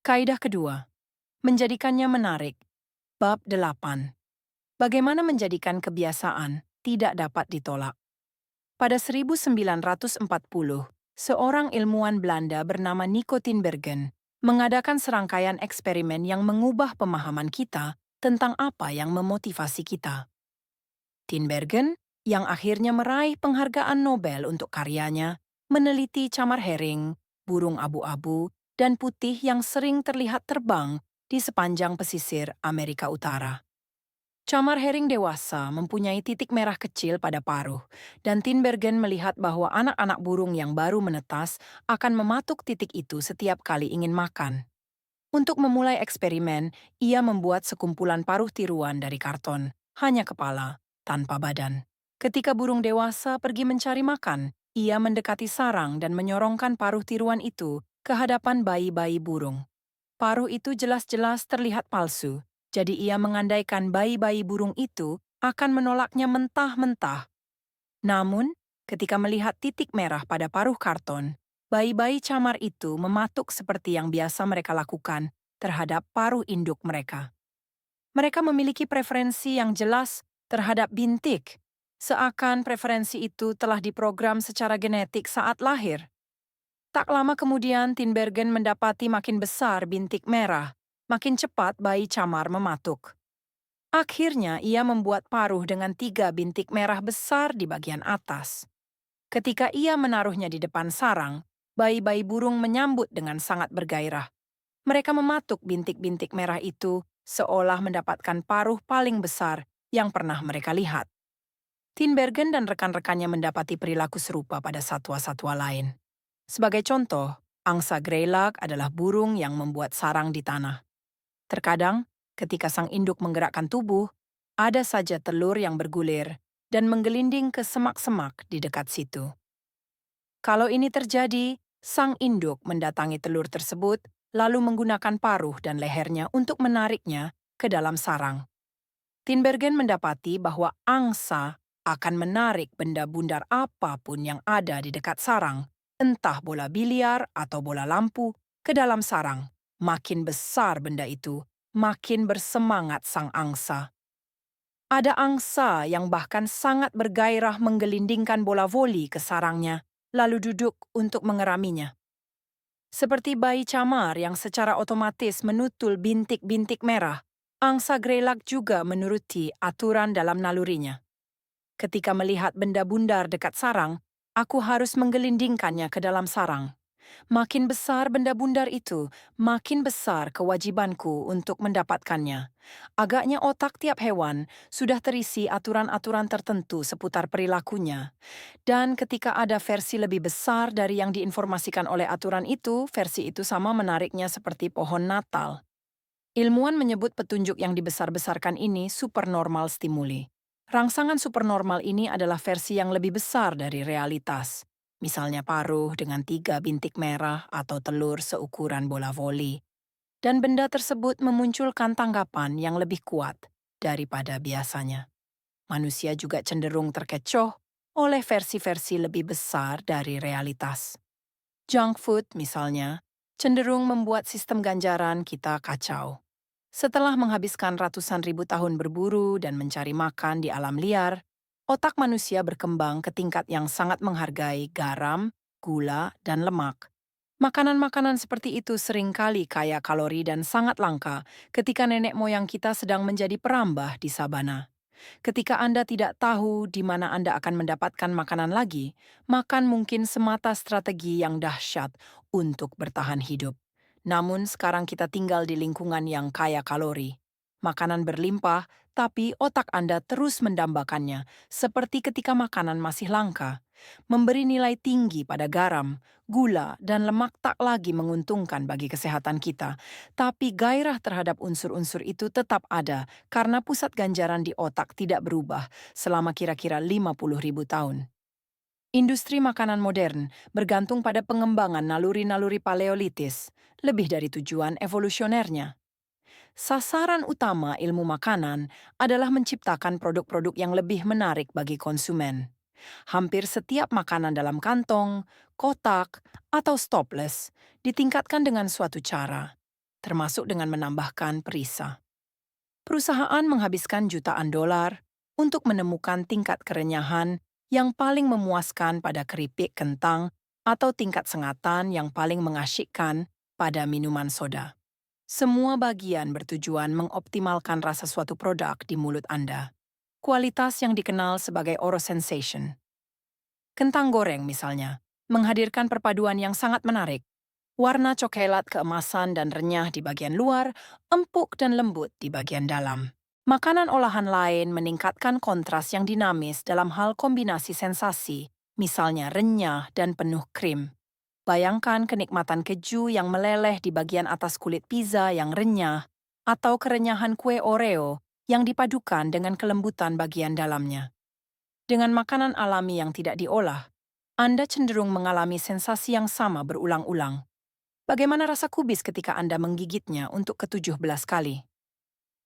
Kaidah kedua, menjadikannya menarik. Bab 8. Bagaimana menjadikan kebiasaan tidak dapat ditolak. Pada 1940, seorang ilmuwan Belanda bernama Nico Tinbergen mengadakan serangkaian eksperimen yang mengubah pemahaman kita tentang apa yang memotivasi kita. Tinbergen, yang akhirnya meraih penghargaan Nobel untuk karyanya, meneliti camar herring, burung abu-abu, dan putih yang sering terlihat terbang di sepanjang pesisir Amerika Utara. Camar herring dewasa mempunyai titik merah kecil pada paruh, dan Tinbergen melihat bahwa anak-anak burung yang baru menetas akan mematuk titik itu setiap kali ingin makan. Untuk memulai eksperimen, ia membuat sekumpulan paruh tiruan dari karton, hanya kepala, tanpa badan. Ketika burung dewasa pergi mencari makan, ia mendekati sarang dan menyorongkan paruh tiruan itu ke hadapan bayi-bayi burung. Paruh itu jelas-jelas terlihat palsu, jadi ia mengandaikan bayi-bayi burung itu akan menolaknya mentah-mentah. Namun, ketika melihat titik merah pada paruh karton, bayi-bayi camar itu mematuk seperti yang biasa mereka lakukan terhadap paruh induk mereka. Mereka memiliki preferensi yang jelas terhadap bintik, seakan preferensi itu telah diprogram secara genetik saat lahir. Tak lama kemudian, Tinbergen mendapati makin besar bintik merah, makin cepat bayi camar mematuk. Akhirnya, ia membuat paruh dengan 3 bintik merah besar di bagian atas. Ketika ia menaruhnya di depan sarang, bayi-bayi burung menyambut dengan sangat bergairah. Mereka mematuk bintik-bintik merah itu seolah mendapatkan paruh paling besar yang pernah mereka lihat. Tinbergen dan rekan-rekannya mendapati perilaku serupa pada satwa-satwa lain. Sebagai contoh, angsa greylag adalah burung yang membuat sarang di tanah. Terkadang, ketika sang induk menggerakkan tubuh, ada saja telur yang bergulir dan menggelinding ke semak-semak di dekat situ. Kalau ini terjadi, sang induk mendatangi telur tersebut, lalu menggunakan paruh dan lehernya untuk menariknya ke dalam sarang. Tinbergen mendapati bahwa angsa akan menarik benda bundar apapun yang ada di dekat sarang, entah bola biliar atau bola lampu, ke dalam sarang. Makin besar benda itu, makin bersemangat sang angsa. Ada angsa yang bahkan sangat bergairah menggelindingkan bola voli ke sarangnya, lalu duduk untuk mengeraminya. Seperti bayi camar yang secara otomatis menutul bintik-bintik merah, angsa greylag juga menuruti aturan dalam nalurinya. Ketika melihat benda bundar dekat sarang, aku harus menggelindingkannya ke dalam sarang. Makin besar benda bundar itu, makin besar kewajibanku untuk mendapatkannya. Agaknya otak tiap hewan sudah terisi aturan-aturan tertentu seputar perilakunya. Dan ketika ada versi lebih besar dari yang diinformasikan oleh aturan itu, versi itu sama menariknya seperti pohon Natal. Ilmuwan menyebut petunjuk yang dibesar-besarkan ini supernormal stimuli. Rangsangan supernormal ini adalah versi yang lebih besar dari realitas. Misalnya paruh dengan 3 bintik merah atau telur seukuran bola voli. Dan benda tersebut memunculkan tanggapan yang lebih kuat daripada biasanya. Manusia juga cenderung terkecoh oleh versi-versi lebih besar dari realitas. Junk food, misalnya, cenderung membuat sistem ganjaran kita kacau. Setelah menghabiskan ratusan ribu tahun berburu dan mencari makan di alam liar, otak manusia berkembang ke tingkat yang sangat menghargai garam, gula, dan lemak. Makanan-makanan seperti itu seringkali kaya kalori dan sangat langka ketika nenek moyang kita sedang menjadi perambah di sabana. Ketika Anda tidak tahu di mana Anda akan mendapatkan makanan lagi, makan mungkin semata strategi yang dahsyat untuk bertahan hidup. Namun sekarang kita tinggal di lingkungan yang kaya kalori. Makanan berlimpah, tapi otak Anda terus mendambakannya, seperti ketika makanan masih langka. Memberi nilai tinggi pada garam, gula, dan lemak tak lagi menguntungkan bagi kesehatan kita. Tapi gairah terhadap unsur-unsur itu tetap ada karena pusat ganjaran di otak tidak berubah selama kira-kira 50.000 tahun. Industri makanan modern bergantung pada pengembangan naluri-naluri paleolitis, lebih dari tujuan evolusionernya. Sasaran utama ilmu makanan adalah menciptakan produk-produk yang lebih menarik bagi konsumen. Hampir setiap makanan dalam kantong, kotak, atau stopless ditingkatkan dengan suatu cara. termasuk dengan menambahkan perisa. Perusahaan menghabiskan jutaan dolar untuk menemukan tingkat kerenyahan yang paling memuaskan pada keripik kentang atau tingkat sengatan yang paling mengasyikkan pada minuman soda. Semua bagian bertujuan mengoptimalkan rasa suatu produk di mulut Anda. Kualitas yang dikenal sebagai oral sensation. Kentang goreng misalnya, menghadirkan perpaduan yang sangat menarik. Warna coklat keemasan dan renyah di bagian luar, empuk dan lembut di bagian dalam. Makanan olahan lain meningkatkan kontras yang dinamis dalam hal kombinasi sensasi, misalnya renyah dan penuh krim. Bayangkan kenikmatan keju yang meleleh di bagian atas kulit pizza yang renyah, atau kerenyahan kue Oreo yang dipadukan dengan kelembutan bagian dalamnya. Dengan makanan alami yang tidak diolah, Anda cenderung mengalami sensasi yang sama berulang-ulang. Bagaimana rasa kubis ketika Anda menggigitnya untuk ke-17 kali?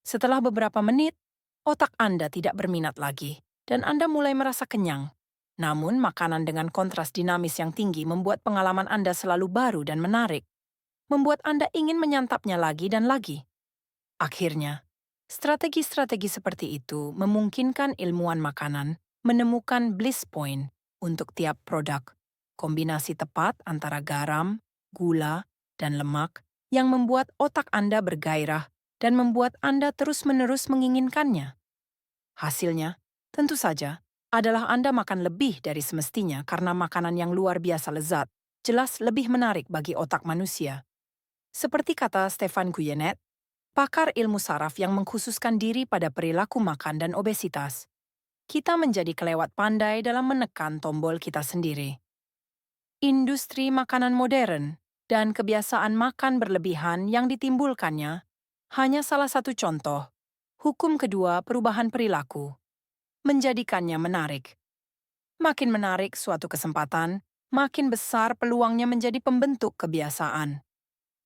Setelah beberapa menit, otak Anda tidak berminat lagi, dan Anda mulai merasa kenyang. Namun, makanan dengan kontras dinamis yang tinggi membuat pengalaman Anda selalu baru dan menarik, membuat Anda ingin menyantapnya lagi dan lagi. Akhirnya, strategi-strategi seperti itu memungkinkan ilmuwan makanan menemukan bliss point untuk tiap produk, kombinasi tepat antara garam, gula, dan lemak yang membuat otak Anda bergairah dan membuat Anda terus-menerus menginginkannya. Hasilnya, tentu saja, adalah Anda makan lebih dari semestinya karena makanan yang luar biasa lezat, jelas lebih menarik bagi otak manusia. Seperti kata Stefan Guyenet, pakar ilmu saraf yang mengkhususkan diri pada perilaku makan dan obesitas, kita menjadi kelewat pandai dalam menekan tombol kita sendiri. Industri makanan modern dan kebiasaan makan berlebihan yang ditimbulkannya hanya salah satu contoh. Hukum kedua perubahan perilaku menjadikannya menarik. Makin menarik suatu kesempatan, makin besar peluangnya menjadi pembentuk kebiasaan.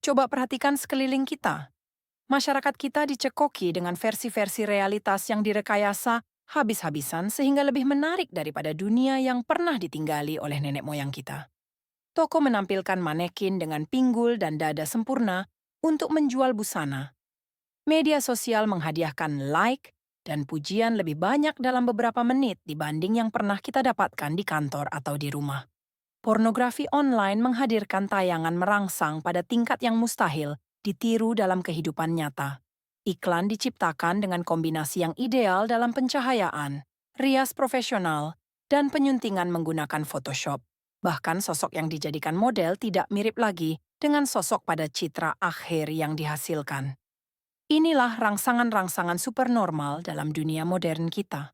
Coba perhatikan sekeliling kita. Masyarakat kita dicekoki dengan versi-versi realitas yang direkayasa habis-habisan sehingga lebih menarik daripada dunia yang pernah ditinggali oleh nenek moyang kita. Toko menampilkan manekin dengan pinggul dan dada sempurna untuk menjual busana. Media sosial menghadiahkan like dan pujian lebih banyak dalam beberapa menit dibanding yang pernah kita dapatkan di kantor atau di rumah. Pornografi online menghadirkan tayangan merangsang pada tingkat yang mustahil ditiru dalam kehidupan nyata. Iklan diciptakan dengan kombinasi yang ideal dalam pencahayaan, rias profesional, dan penyuntingan menggunakan Photoshop. Bahkan sosok yang dijadikan model tidak mirip lagi dengan sosok pada citra akhir yang dihasilkan. Inilah rangsangan-rangsangan supernormal dalam dunia modern kita.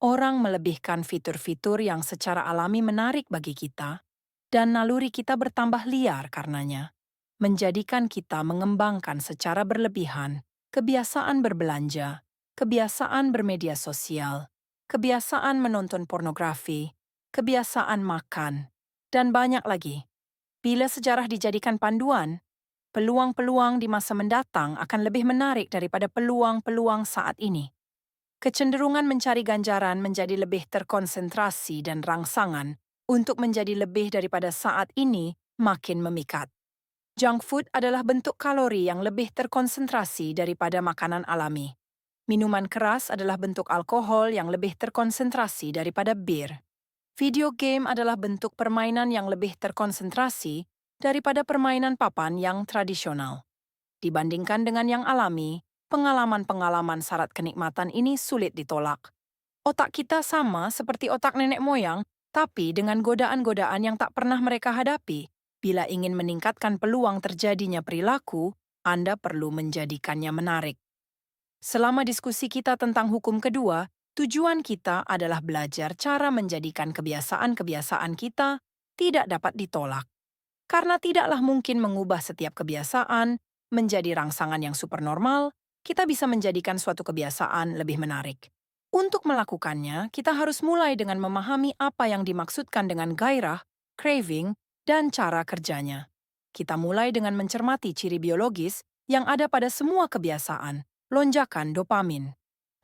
Orang melebihkan fitur-fitur yang secara alami menarik bagi kita, dan naluri kita bertambah liar karenanya, menjadikan kita mengembangkan secara berlebihan kebiasaan berbelanja, kebiasaan bermedia sosial, kebiasaan menonton pornografi, kebiasaan makan, dan banyak lagi. Bila sejarah dijadikan panduan, peluang-peluang di masa mendatang akan lebih menarik daripada peluang-peluang saat ini. Kecenderungan mencari ganjaran menjadi lebih terkonsentrasi dan rangsangan untuk menjadi lebih daripada saat ini makin memikat. Junk food adalah bentuk kalori yang lebih terkonsentrasi daripada makanan alami. Minuman keras adalah bentuk alkohol yang lebih terkonsentrasi daripada bir. Video game adalah bentuk permainan yang lebih terkonsentrasi daripada permainan papan yang tradisional. Dibandingkan dengan yang alami, pengalaman-pengalaman syarat kenikmatan ini sulit ditolak. Otak kita sama seperti otak nenek moyang, tapi dengan godaan-godaan yang tak pernah mereka hadapi. Bila ingin meningkatkan peluang terjadinya perilaku, Anda perlu menjadikannya menarik. Selama diskusi kita tentang hukum kedua, tujuan kita adalah belajar cara menjadikan kebiasaan-kebiasaan kita tidak dapat ditolak. Karena tidaklah mungkin mengubah setiap kebiasaan menjadi rangsangan yang supernormal, kita bisa menjadikan suatu kebiasaan lebih menarik. Untuk melakukannya, kita harus mulai dengan memahami apa yang dimaksudkan dengan gairah, craving, dan cara kerjanya. Kita mulai dengan mencermati ciri biologis yang ada pada semua kebiasaan, lonjakan dopamin.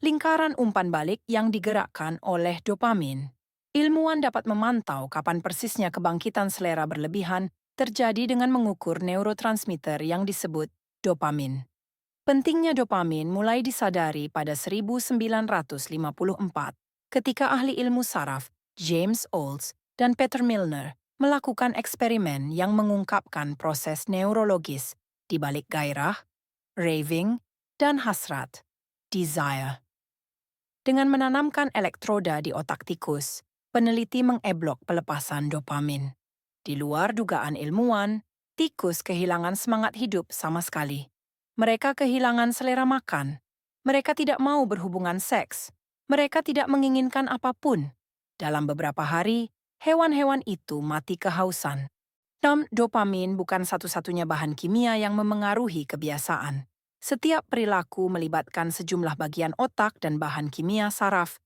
Lingkaran umpan balik yang digerakkan oleh dopamin. Ilmuwan dapat memantau kapan persisnya kebangkitan selera berlebihan terjadi dengan mengukur neurotransmitter yang disebut Dopamin. Pentingnya dopamin mulai disadari pada 1954 ketika ahli ilmu saraf James Olds dan Peter Milner melakukan eksperimen yang mengungkapkan proses neurologis di balik gairah, raving, dan hasrat, desire. Dengan menanamkan elektroda di otak tikus, peneliti mengeblok pelepasan dopamin. Di luar dugaan ilmuwan, tikus kehilangan semangat hidup sama sekali. Mereka kehilangan selera makan. Mereka tidak mau berhubungan seks. Mereka tidak menginginkan apapun. Dalam beberapa hari, hewan-hewan itu mati kehausan. Dopamin bukan satu-satunya bahan kimia yang memengaruhi kebiasaan. Setiap perilaku melibatkan sejumlah bagian otak dan bahan kimia saraf.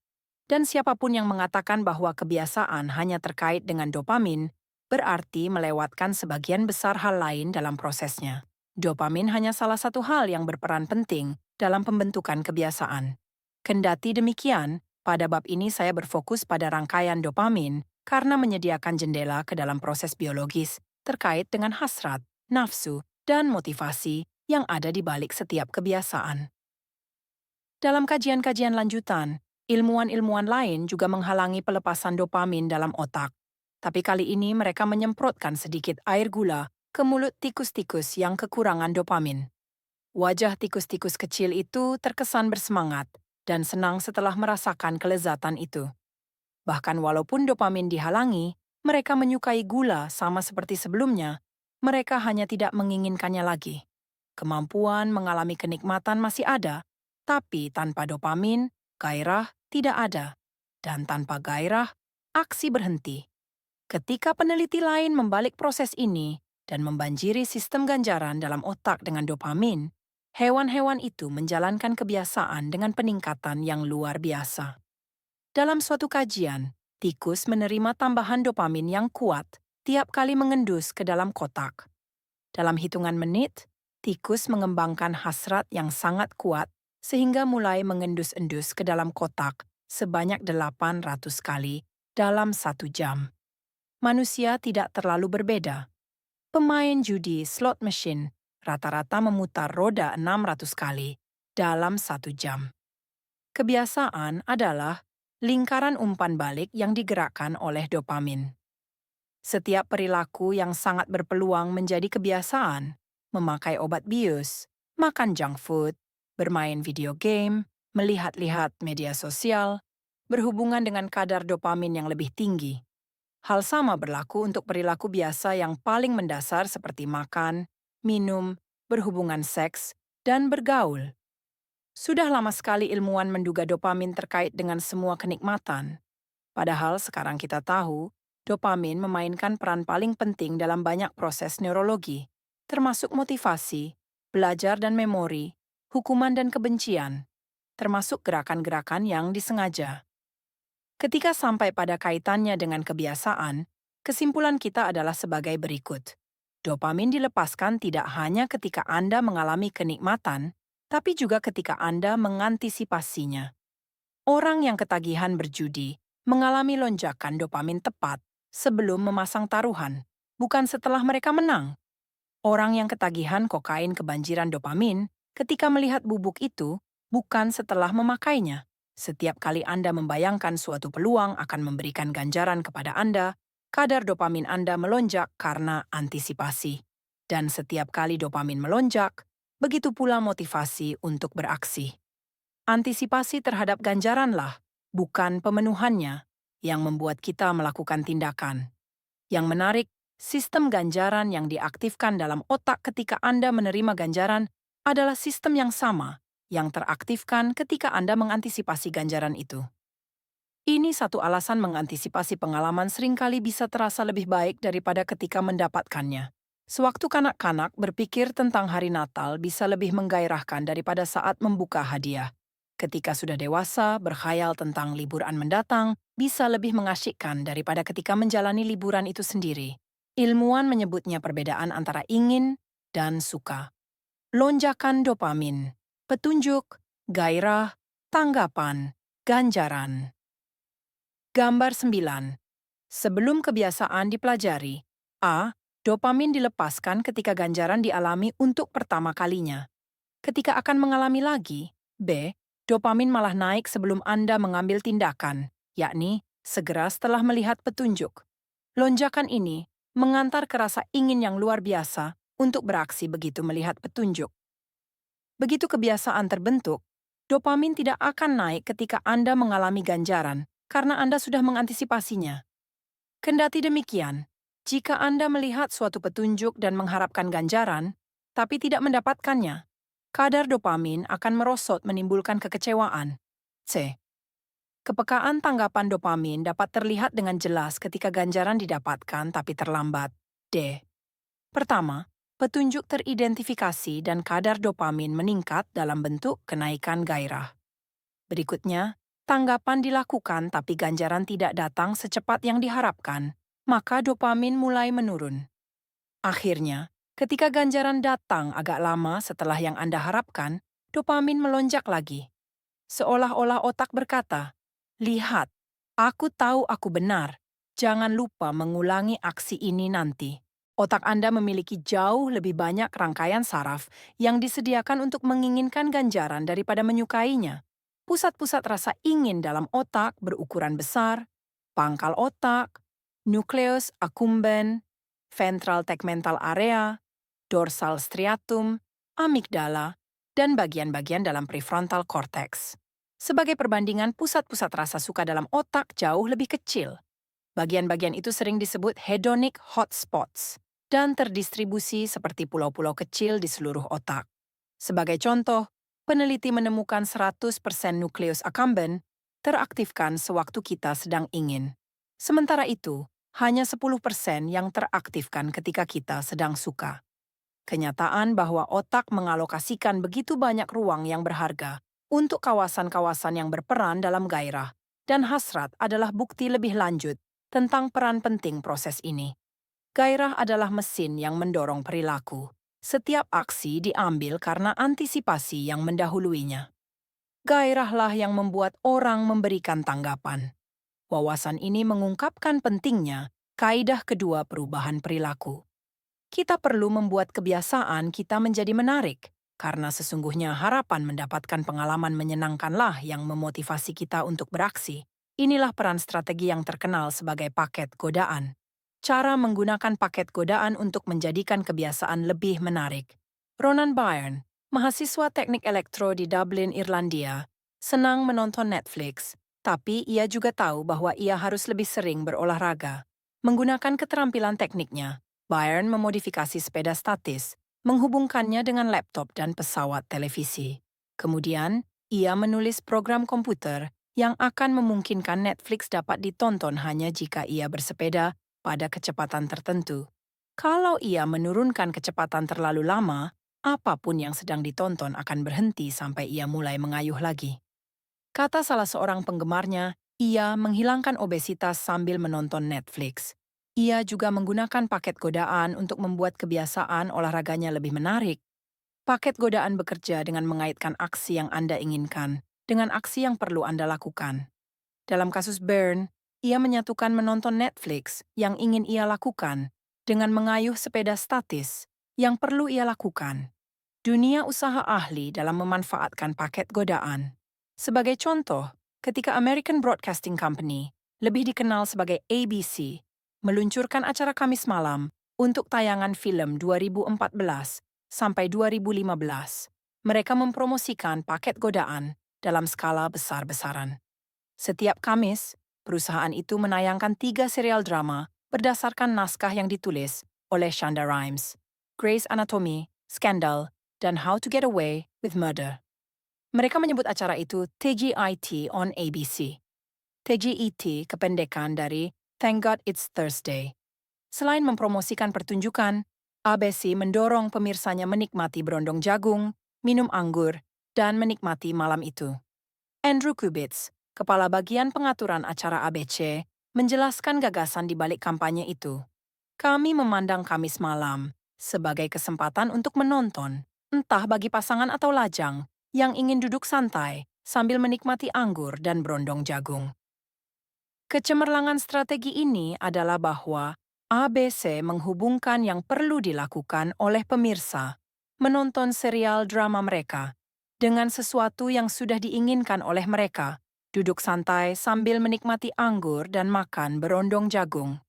Dan siapapun yang mengatakan bahwa kebiasaan hanya terkait dengan dopamin, berarti melewatkan sebagian besar hal lain dalam prosesnya. Dopamin hanya salah satu hal yang berperan penting dalam pembentukan kebiasaan. Kendati demikian, pada bab ini saya berfokus pada rangkaian dopamin karena menyediakan jendela ke dalam proses biologis terkait dengan hasrat, nafsu, dan motivasi yang ada di balik setiap kebiasaan. Dalam kajian-kajian lanjutan, ilmuwan-ilmuwan lain juga menghalangi pelepasan dopamin dalam otak. Tapi kali ini mereka menyemprotkan sedikit air gula ke mulut tikus-tikus yang kekurangan dopamin. Wajah tikus-tikus kecil itu terkesan bersemangat dan senang setelah merasakan kelezatan itu. Bahkan walaupun dopamin dihalangi, mereka menyukai gula sama seperti sebelumnya, mereka hanya tidak menginginkannya lagi. Kemampuan mengalami kenikmatan masih ada, tapi tanpa dopamin, gairah tidak ada. Dan tanpa gairah, aksi berhenti. Ketika peneliti lain membalik proses ini dan membanjiri sistem ganjaran dalam otak dengan dopamin, hewan-hewan itu menjalankan kebiasaan dengan peningkatan yang luar biasa. Dalam suatu kajian, tikus menerima tambahan dopamin yang kuat tiap kali mengendus ke dalam kotak. Dalam hitungan menit, tikus mengembangkan hasrat yang sangat kuat sehingga mulai mengendus-endus ke dalam kotak sebanyak 800 kali dalam 1 jam. Manusia tidak terlalu berbeda. Pemain judi slot machine rata-rata memutar roda 600 kali dalam 1 jam. Kebiasaan adalah lingkaran umpan balik yang digerakkan oleh dopamin. Setiap perilaku yang sangat berpeluang menjadi kebiasaan, memakai obat bius, makan junk food, bermain video game, melihat-lihat media sosial, berhubungan dengan kadar dopamin yang lebih tinggi. Hal sama berlaku untuk perilaku biasa yang paling mendasar seperti makan, minum, berhubungan seks, dan bergaul. Sudah lama sekali ilmuwan menduga dopamin terkait dengan semua kenikmatan. Padahal sekarang kita tahu, dopamin memainkan peran paling penting dalam banyak proses neurologi, termasuk motivasi, belajar dan memori, hukuman dan kebencian, termasuk gerakan-gerakan yang disengaja. Ketika sampai pada kaitannya dengan kebiasaan, kesimpulan kita adalah sebagai berikut. Dopamin dilepaskan tidak hanya ketika Anda mengalami kenikmatan, tapi juga ketika Anda mengantisipasinya. Orang yang ketagihan berjudi mengalami lonjakan dopamin tepat sebelum memasang taruhan, bukan setelah mereka menang. Orang yang ketagihan kokain kebanjiran dopamin ketika melihat bubuk itu, bukan setelah memakainya. Setiap kali Anda membayangkan suatu peluang akan memberikan ganjaran kepada Anda, kadar dopamin Anda melonjak karena antisipasi. Dan setiap kali dopamin melonjak, begitu pula motivasi untuk beraksi. Antisipasi terhadap ganjaranlah, bukan pemenuhannya, yang membuat kita melakukan tindakan. Yang menarik, sistem ganjaran yang diaktifkan dalam otak ketika Anda menerima ganjaran adalah sistem yang sama yang teraktifkan ketika Anda mengantisipasi ganjaran itu. Ini satu alasan mengantisipasi pengalaman seringkali bisa terasa lebih baik daripada ketika mendapatkannya. Sewaktu kanak-kanak berpikir tentang hari Natal bisa lebih menggairahkan daripada saat membuka hadiah. Ketika sudah dewasa, berkhayal tentang liburan mendatang bisa lebih mengasyikkan daripada ketika menjalani liburan itu sendiri. Ilmuwan menyebutnya perbedaan antara ingin dan suka. Lonjakan dopamin. Petunjuk, gairah, tanggapan, ganjaran. Gambar 9. Sebelum kebiasaan dipelajari, A. Dopamin dilepaskan ketika ganjaran dialami untuk pertama kalinya. Ketika akan mengalami lagi, B, dopamin malah naik sebelum Anda mengambil tindakan, yakni segera setelah melihat petunjuk. Lonjakan ini mengantar ke rasa ingin yang luar biasa untuk beraksi begitu melihat petunjuk. Begitu kebiasaan terbentuk, dopamin tidak akan naik ketika Anda mengalami ganjaran karena Anda sudah mengantisipasinya. Kendati demikian, jika Anda melihat suatu petunjuk dan mengharapkan ganjaran, tapi tidak mendapatkannya, kadar dopamin akan merosot menimbulkan kekecewaan. C. Kepekaan tanggapan dopamin dapat terlihat dengan jelas ketika ganjaran didapatkan tapi terlambat. D. Pertama, petunjuk teridentifikasi dan kadar dopamin meningkat dalam bentuk kenaikan gairah. Berikutnya, tanggapan dilakukan tapi ganjaran tidak datang secepat yang diharapkan, maka dopamin mulai menurun. Akhirnya, ketika ganjaran datang agak lama setelah yang Anda harapkan, dopamin melonjak lagi. Seolah-olah otak berkata, "Lihat, aku tahu aku benar. Jangan lupa mengulangi aksi ini nanti." Otak Anda memiliki jauh lebih banyak rangkaian saraf yang disediakan untuk menginginkan ganjaran daripada menyukainya. Pusat-pusat rasa ingin dalam otak berukuran besar, pangkal otak, nukleus accumbens, ventral tegmental area, dorsal striatum, amigdala, dan bagian-bagian dalam prefrontal cortex. Sebagai perbandingan, pusat-pusat rasa suka dalam otak jauh lebih kecil. Bagian-bagian itu sering disebut hedonic hotspots dan terdistribusi seperti pulau-pulau kecil di seluruh otak. Sebagai contoh, peneliti menemukan 100% nukleus accumbens teraktifkan sewaktu kita sedang ingin. Sementara itu, hanya 10% yang teraktifkan ketika kita sedang suka. Kenyataan bahwa otak mengalokasikan begitu banyak ruang yang berharga untuk kawasan-kawasan yang berperan dalam gairah dan hasrat adalah bukti lebih lanjut tentang peran penting proses ini. Gairah adalah mesin yang mendorong perilaku. Setiap aksi diambil karena antisipasi yang mendahuluinya. Gairahlah yang membuat orang memberikan tanggapan. Wawasan ini mengungkapkan pentingnya kaidah kedua perubahan perilaku. Kita perlu membuat kebiasaan kita menjadi menarik, karena sesungguhnya harapan mendapatkan pengalaman menyenangkanlah yang memotivasi kita untuk beraksi. Inilah peran strategi yang terkenal sebagai paket godaan. Cara menggunakan paket godaan untuk menjadikan kebiasaan lebih menarik. Ronan Byrne, mahasiswa teknik elektro di Dublin, Irlandia, senang menonton Netflix, tapi ia juga tahu bahwa ia harus lebih sering berolahraga. Menggunakan keterampilan tekniknya, Byrne memodifikasi sepeda statis, menghubungkannya dengan laptop dan pesawat televisi. Kemudian, ia menulis program komputer yang akan memungkinkan Netflix dapat ditonton hanya jika ia bersepeda pada kecepatan tertentu. Kalau ia menurunkan kecepatan terlalu lama, apapun yang sedang ditonton akan berhenti sampai ia mulai mengayuh lagi. Kata salah seorang penggemarnya, ia menghilangkan obesitas sambil menonton Netflix. Ia juga menggunakan paket godaan untuk membuat kebiasaan olahraganya lebih menarik. Paket godaan bekerja dengan mengaitkan aksi yang Anda inginkan dengan aksi yang perlu Anda lakukan. Dalam kasus Byrne, ia menyatukan menonton Netflix yang ingin ia lakukan dengan mengayuh sepeda statis yang perlu ia lakukan. Dunia usaha ahli dalam memanfaatkan paket godaan. Sebagai contoh, ketika American Broadcasting Company, lebih dikenal sebagai ABC, meluncurkan acara Kamis malam untuk tayangan film 2014 sampai 2015. Mereka mempromosikan paket godaan dalam skala besar-besaran. Setiap Kamis, perusahaan itu menayangkan 3 serial drama berdasarkan naskah yang ditulis oleh Shonda Rhimes, Grey's Anatomy, Scandal, dan How to Get Away with Murder. Mereka menyebut acara itu TGIT on ABC. TGIT kependekan dari Thank God It's Thursday. Selain mempromosikan pertunjukan, ABC mendorong pemirsanya menikmati berondong jagung, minum anggur, dan menikmati malam itu. Andrew Kubitz, kepala bagian pengaturan acara ABC, menjelaskan gagasan di balik kampanye itu. Kami memandang Kamis malam sebagai kesempatan untuk menonton, entah bagi pasangan atau lajang, yang ingin duduk santai sambil menikmati anggur dan berondong jagung. Kecemerlangan strategi ini adalah bahwa ABC menghubungkan yang perlu dilakukan oleh pemirsa, menonton serial drama mereka, dengan sesuatu yang sudah diinginkan oleh mereka, duduk santai sambil menikmati anggur dan makan berondong jagung.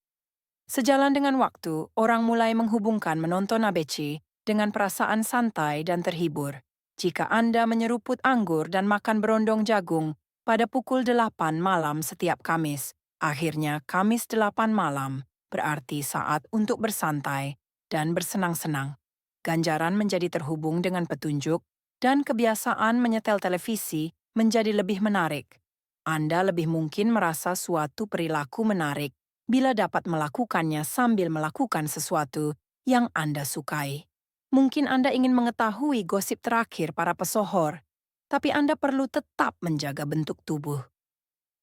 Sejalan dengan waktu, orang mulai menghubungkan menonton ABC dengan perasaan santai dan terhibur. Jika Anda menyeruput anggur dan makan berondong jagung pada pukul 8 malam setiap Kamis, akhirnya Kamis 8 malam berarti saat untuk bersantai dan bersenang-senang. Ganjaran menjadi terhubung dengan petunjuk dan kebiasaan menyetel televisi menjadi lebih menarik. Anda lebih mungkin merasa suatu perilaku menarik bila dapat melakukannya sambil melakukan sesuatu yang Anda sukai. Mungkin Anda ingin mengetahui gosip terakhir para pesohor, tapi Anda perlu tetap menjaga bentuk tubuh.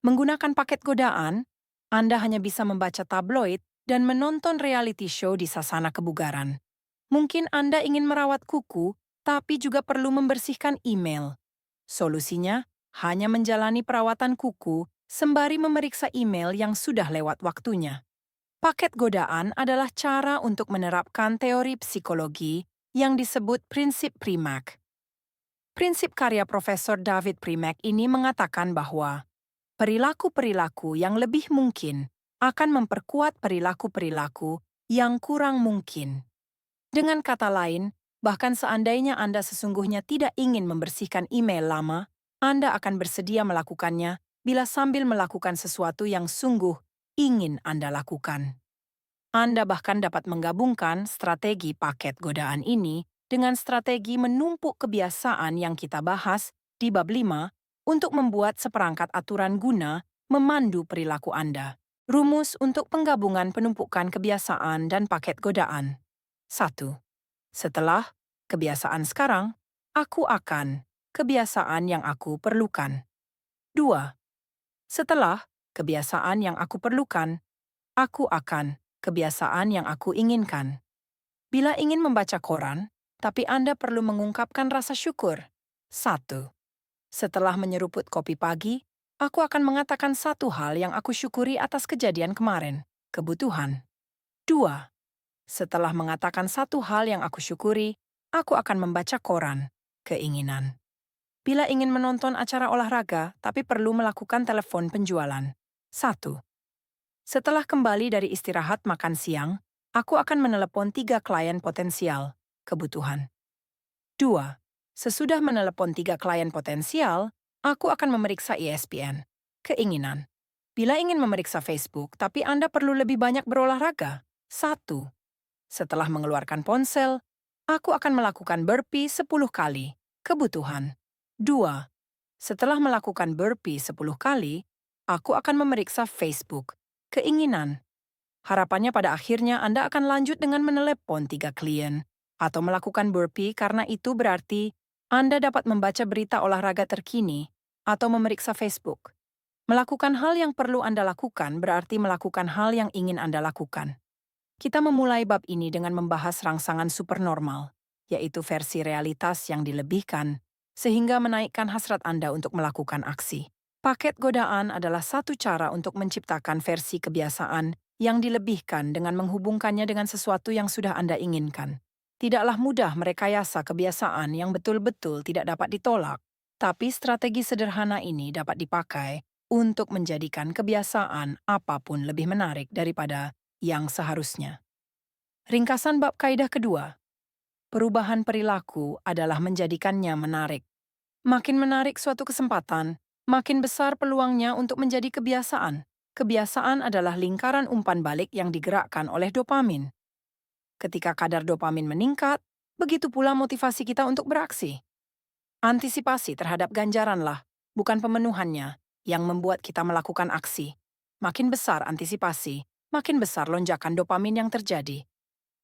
Menggunakan paket godaan, Anda hanya bisa membaca tabloid dan menonton reality show di sasana kebugaran. Mungkin Anda ingin merawat kuku, tapi juga perlu membersihkan email. Solusinya, hanya menjalani perawatan kuku sembari memeriksa email yang sudah lewat waktunya. Paket godaan adalah cara untuk menerapkan teori psikologi yang disebut prinsip Primack. Prinsip karya Profesor David Primack ini mengatakan bahwa perilaku-perilaku yang lebih mungkin akan memperkuat perilaku-perilaku yang kurang mungkin. Dengan kata lain, bahkan seandainya Anda sesungguhnya tidak ingin membersihkan email lama, Anda akan bersedia melakukannya bila sambil melakukan sesuatu yang sungguh ingin Anda lakukan. Anda bahkan dapat menggabungkan strategi paket godaan ini dengan strategi menumpuk kebiasaan yang kita bahas di bab 5 untuk membuat seperangkat aturan guna memandu perilaku Anda. Rumus untuk penggabungan penumpukan kebiasaan dan paket godaan. 1. Setelah kebiasaan sekarang, aku akan kebiasaan yang aku perlukan. 2. Setelah kebiasaan yang aku perlukan, aku akan kebiasaan yang aku inginkan. Bila ingin membaca koran, tapi Anda perlu mengungkapkan rasa syukur. 1. Setelah menyeruput kopi pagi, aku akan mengatakan satu hal yang aku syukuri atas kejadian kemarin, kebutuhan. 2. Setelah mengatakan satu hal yang aku syukuri, aku akan membaca koran, keinginan. Bila ingin menonton acara olahraga tapi perlu melakukan telepon penjualan. 1. Setelah kembali dari istirahat makan siang, aku akan menelepon 3 klien potensial, kebutuhan. 2. Sesudah menelepon 3 klien potensial, aku akan memeriksa ESPN, keinginan. Bila ingin memeriksa Facebook tapi Anda perlu lebih banyak berolahraga. 1. Setelah mengeluarkan ponsel, aku akan melakukan burpee 10 kali, kebutuhan. 2. Setelah melakukan burpee 10 kali, aku akan memeriksa Facebook, keinginan. Harapannya pada akhirnya Anda akan lanjut dengan menelepon 3 klien atau melakukan burpee karena itu berarti Anda dapat membaca berita olahraga terkini atau memeriksa Facebook. Melakukan hal yang perlu Anda lakukan berarti melakukan hal yang ingin Anda lakukan. Kita memulai bab ini dengan membahas rangsangan supernormal, yaitu versi realitas yang dilebihkan, sehingga menaikkan hasrat Anda untuk melakukan aksi. Paket godaan adalah satu cara untuk menciptakan versi kebiasaan yang dilebihkan dengan menghubungkannya dengan sesuatu yang sudah Anda inginkan. Tidaklah mudah merekayasa kebiasaan yang betul-betul tidak dapat ditolak, tapi strategi sederhana ini dapat dipakai untuk menjadikan kebiasaan apapun lebih menarik daripada yang seharusnya. Ringkasan bab kaidah kedua. Perubahan perilaku adalah menjadikannya menarik. Makin menarik suatu kesempatan, makin besar peluangnya untuk menjadi kebiasaan. Kebiasaan adalah lingkaran umpan balik yang digerakkan oleh dopamin. Ketika kadar dopamin meningkat, begitu pula motivasi kita untuk beraksi. Antisipasi terhadap ganjaranlah, bukan pemenuhannya, yang membuat kita melakukan aksi. Makin besar antisipasi, makin besar lonjakan dopamin yang terjadi.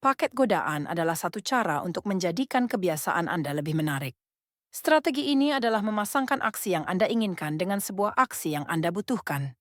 Paket godaan adalah satu cara untuk menjadikan kebiasaan Anda lebih menarik. Strategi ini adalah memasangkan aksi yang Anda inginkan dengan sebuah aksi yang Anda butuhkan.